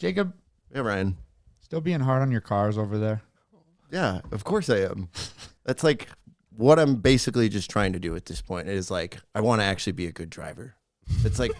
Jacob, Yeah, Ryan. still being hard on your cars over there. Yeah, of course I am. That's like what I'm basically just trying to do at this point is like, I want to actually be a good driver. It's like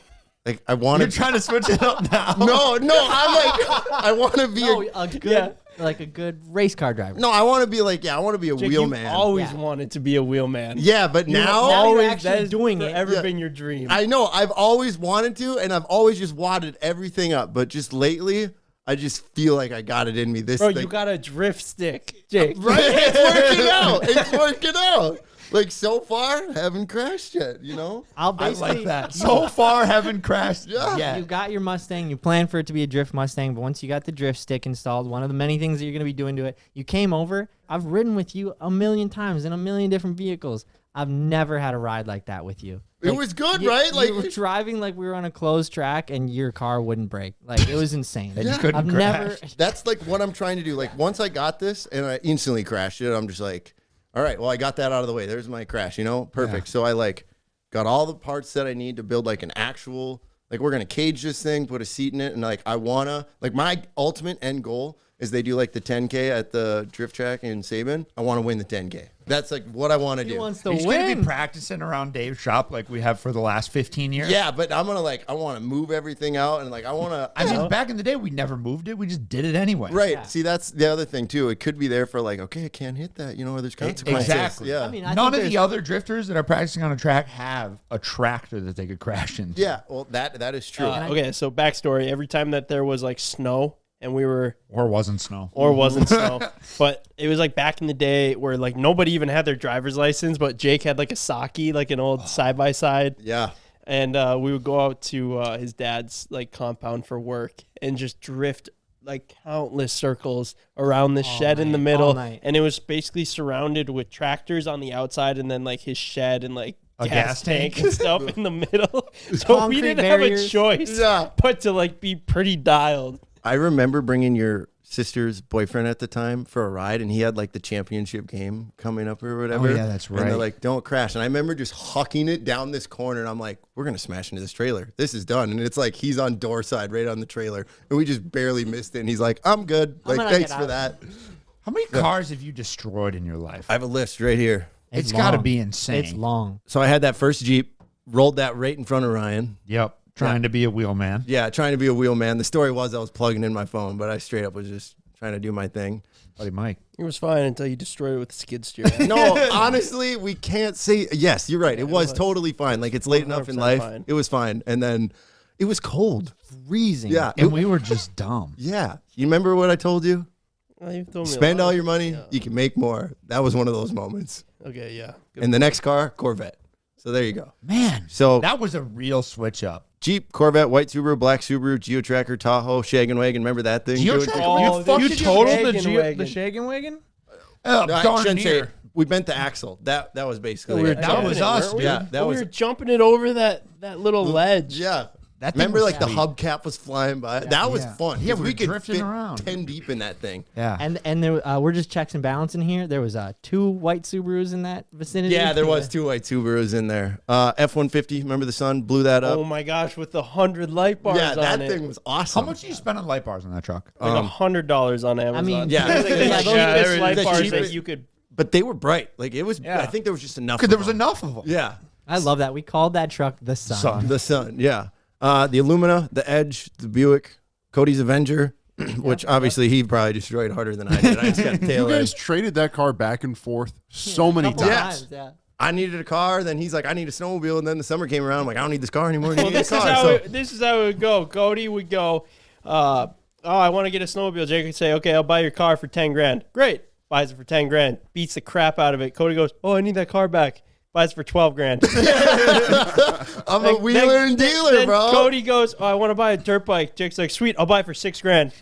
I want You're to. trying to switch it up now. No, I'm like, I want to be a good, like a good race car driver. I want to be like, I want to be a Jake, wheelman. You always wanted to be a wheelman. Yeah, but Now now you're Always actually that has doing it. forever Yeah. been your dream. I know I've always wanted to, and I've always just wadded everything up. But just lately, I just feel like I got it in me. This Bro, thing. you got a drift stick, Jake. Right? It's working out. It's working out. Like so far, haven't crashed yet. You know. I'll I basically like that. So far, haven't crashed Yeah. yet. You got your Mustang. You planned for it to be a drift Mustang, but once you got the drift stick installed, one of the many things that you're going to be doing to it, you came over. I've ridden with you a million times in a million different vehicles. I've never had a ride like that with you. It was good, you, right? you were driving like we were on a closed track, and your car wouldn't brake. Like it was insane. And you couldn't I've crash. never. That's like what I'm trying to do. Like once I got this and I instantly crashed it, I'm just like, all right, well, I got that out of the way. There's my crash, perfect. Yeah. So I like got all the parts that I need to build like an actual, like we're going to cage this thing, put a seat in it. And like, I want to, like my ultimate end goal is they do like the 10K at the drift track in Sabin. I want to win the 10K. That's like what I want to He do. wants to He's going to be win. practicing around Dave's shop like we have for the last 15 years. Yeah, but I'm going to like, I want to move everything out and like, I want to, I mean, back in the day, we never moved it. We just did it anyway. right. Yeah. See, that's the other thing too. It could be there for like, okay, I can't hit that, or there's consequences. Exactly. Yeah. I mean, I None think of there's- the other drifters that are practicing on a track have a tractor that they could crash into. yeah. Well, that is true. Okay, so backstory. Every time that there was like snow and we were Or wasn't snow. or wasn't snow, but it was like back in the day where like nobody even had their driver's license, but Jake had like a Saki, like an old side by side, Yeah. and we would go out to his dad's like compound for work and just drift like countless circles around the shed in the night, middle, all night. and it was basically surrounded with tractors on the outside, and then like his shed and like A gas tank. and stuff in the middle. So we Concrete didn't have a barriers. choice, Yeah. but to like be pretty dialed. I remember bringing your sister's boyfriend at the time for a ride, and he had like the championship game coming up or whatever. yeah, that's And they're right. like, don't crash. And I remember just hucking it down this corner, and I'm like, we're going to smash into this trailer. This is done. And it's like he's on door side right on the trailer, and we just barely missed it. And he's like, I'm good. I'm Like, gonna thanks get for out. that. How many cars have you destroyed in your life? I have a list right here. It's got to long. be insane. It's long. So I had that first Jeep, rolled that right in front of Ryan. Yep. Trying to be a wheelman. Yeah, trying to be a wheelman. The story was I was plugging in my phone, but I straight up was just trying to do my thing. Buddy Mike. It was fine until you destroyed it with a skid steer. No, honestly, we can't say. Yes, you're right. It was totally fine. Like it's late enough in 100% life. fine. It was fine, and then it was cold. Freezing. Yeah, And we were just dumb. yeah. You remember what I told you? Well, you've told me a Spend lot. all your money, Yeah. you can make more. That was one of those moments. Okay, yeah. Good. And the next car, Corvette. So there you go. Man. So That was a real switch up. Jeep, Corvette, white Subaru, black Subaru, Geo Tracker, Tahoe, Shaggin' Wagon. Remember that thing? Geo Dude? Tracker? Oh, You the fucked you it, totaled you the Shaggin' Shaggin' wagon? No, I darn shouldn't say near. it. We bent the axle. That was basically We were it. That jumping was it, us, weren't we? dude. Yeah, that But was we were jumping it over that little ledge. Yeah. That thing Remember, was like the sweet. hubcap was flying by. That was Yeah. fun. Yeah, 'cause we were could drifting fit around. 10 deep in that thing. Yeah. And there, we're just checks and balance in here. There was 2 white Subarus in that vicinity. Yeah, there was 2 white Subarus in there. F-150. Remember the sun blew that up. Oh my gosh, with the 100 light bars yeah, on that it. thing was How awesome. much did you spend on light bars on that truck? Like $100 on Amazon. mean, Yeah. Those are the Yeah, cheapest those are light the bars cheapest. that you could. But they were bright. Like it was. Yeah. I think there was just enough. Because of there was them. enough of them. Yeah. I love that. We called that truck the Sun. Sun. The sun. Yeah. The Illumina, the Edge, the Buick, Cody's Avenger, which obviously he probably destroyed harder than I did. I just got You tail guys edge. traded that car back and forth so many Couple times. times, yeah. I needed a car. Then he's like, I need a snowmobile. And then the summer came around. I'm like, I don't need this car anymore. Well, Need a this is car. how So- this is how it would go. Cody would go, oh, I want to get a snowmobile. Jake would say, okay, I'll buy your car for 10 grand. Great. Buys it for 10 grand. Beats the crap out of it. Cody goes, oh, I need that car back. Buys it for 12 grand. I'm a wheeler and dealer, then bro. Cody goes, oh, I want to buy a dirt bike. Jake's like, sweet, I'll buy it for 6 grand.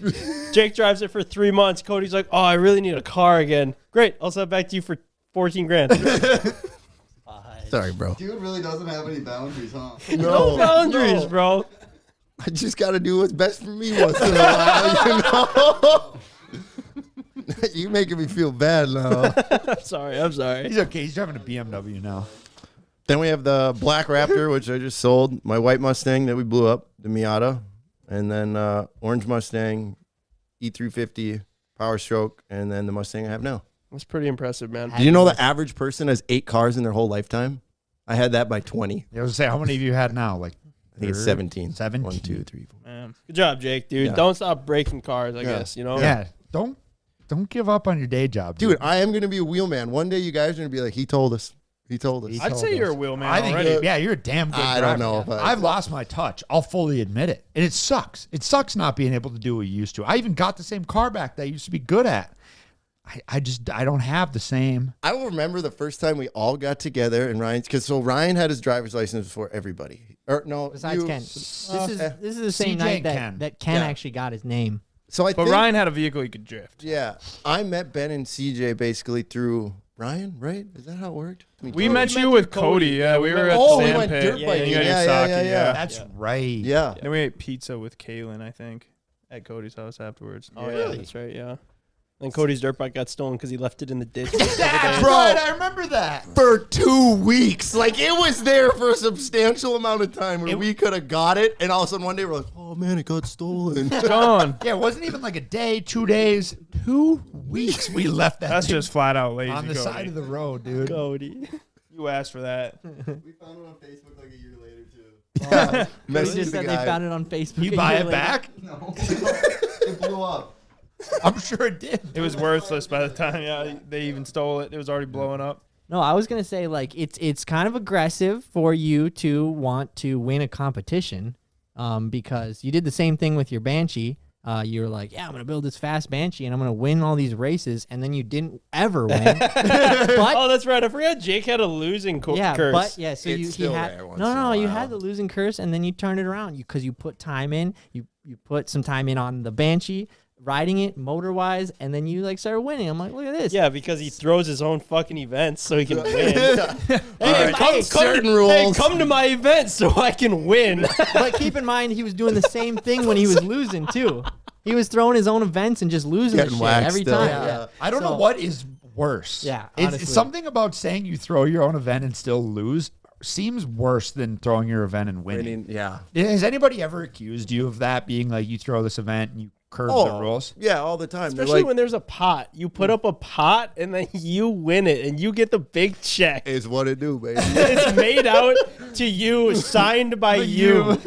Jake drives it for 3 months. Cody's like, oh, I really need a car again. Great, I'll sell it back to you for 14 grand. Sorry, bro. Dude really doesn't have any boundaries, huh? No boundaries, bro. I just got to do what's best for me once in a while, You making me feel bad now. I'm sorry. He's okay. He's driving a BMW now. Then we have the Black Raptor, which I just sold. My white Mustang that we blew up, the Miata. and then orange Mustang, E350, Power Stroke, and then the Mustang I have now. That's pretty impressive, man. Did you know the average person has 8 cars in their whole lifetime? I had that by 20. I was gonna say, how many of you had now? Like, I think it's 17. 17. 1, 2, 3, 4. Man. Good job, Jake, dude. Yeah. Don't stop breaking cars, I guess, you know? Yeah. Don't give up on your day job, Dude, I am going to be a wheelman. One day you guys are going to be like, he told us. He told us. I'd say you're a wheelman I think, already. you're a damn good I driver. don't know if I've lost my touch. I'll fully admit it. And it sucks. It sucks not being able to do what you used to. I even got the same car back that I used to be good at. I don't have the same. I will remember the first time we all got together and Ryan's, because so Ryan had his driver's license before everybody. Or no, Besides you- Ken. This is the same CJ night Ken. that Ken Yeah. actually got his name. So I But think, Ryan had a vehicle he could drift. yeah, I met Ben and CJ basically through Ryan, right? Is that how it worked? We met you with Cody. Yeah, we were at Oh, the we sand went pit. dirt Yeah, biking. you got your Yeah, sake, yeah. That's right. Yeah. Then we ate pizza with Kaylin, I think, at Cody's house afterwards. Oh, yeah, that's right, yeah. And Cody's dirt bike got stolen because he left it in the ditch. That's Bro. right. I remember that. For 2 weeks. Like, it was there for a substantial amount of time where we could have got it. And all of a sudden one day we're like, oh, man, it got stolen. Gone. Yeah, it wasn't even like a day, 2 days, 2 weeks. We left that That's thing just flat out lazy. on the Cody. side of the road, dude. Cody. You asked for that. We found it on Facebook like a year later too. They Message just the said guy. they found it on Facebook. You a buy year it later. back? No, it blew up. I'm sure it did. It was worthless by the time they even stole it. It was already blowing up. No, I was gonna say like it's kind of aggressive for you to want to win a competition, because you did the same thing with your Banshee. You were like, yeah, I'm gonna build this fast Banshee and I'm gonna win all these races, and then you didn't ever win. But Oh, that's right. I forgot Jake had a losing yeah, curse. but yeah, so It's he still had there once no, in no, a you while. had the losing curse, and then you turned it around because you put time in. You put some time in on the Banshee, riding it motor wise, and then you like started winning. I'm like, look at this. Yeah, because he throws his own fucking events so he can win. Hey, hey, certain Hey, rules. come to my event so I can win. But keep in mind, he was doing the same thing when he was losing too. He was throwing his own events and just losing the Getting shit whacked every still. time. Yeah. I don't know So- what is worse. Yeah, It's honestly. something about saying you throw your own event and still lose seems worse than throwing your event and winning. Yeah. Has anybody ever accused you of that, being like you throw this event and you curve the rules? Yeah, all the time. They're Especially like, when there's a pot. You put up a pot and then you win it and you get the big check. is what it do, baby. It's made out to you, signed by you.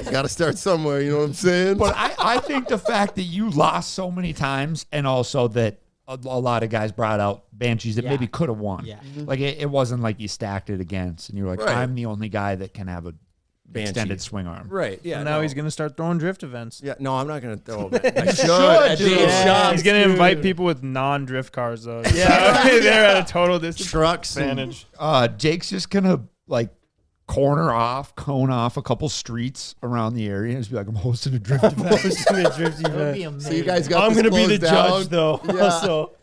Got to start somewhere, you know what I'm saying? But I think the fact that you lost so many times, and also that a lot of guys brought out Banshees that Yeah. maybe could have won. Yeah. Like it wasn't like you stacked it against and you were like, Right. I'm the only guy that can have a Banshee. extended swing arm. Right, yeah. And now he's going to start throwing drift events. Yeah, no, I'm not going to throw it. I should. should, At dude. these Yeah. shops, He's going to dude. invite people with non-drift cars, though. Yeah. They're at a total Trucks and- disadvantage. Jake's just gonna like cone off a couple streets around the area and just be like, I'm hosting a drift event. That would be amazing. So you guys got I'm this going to be the closed down. judge, though. Yeah. So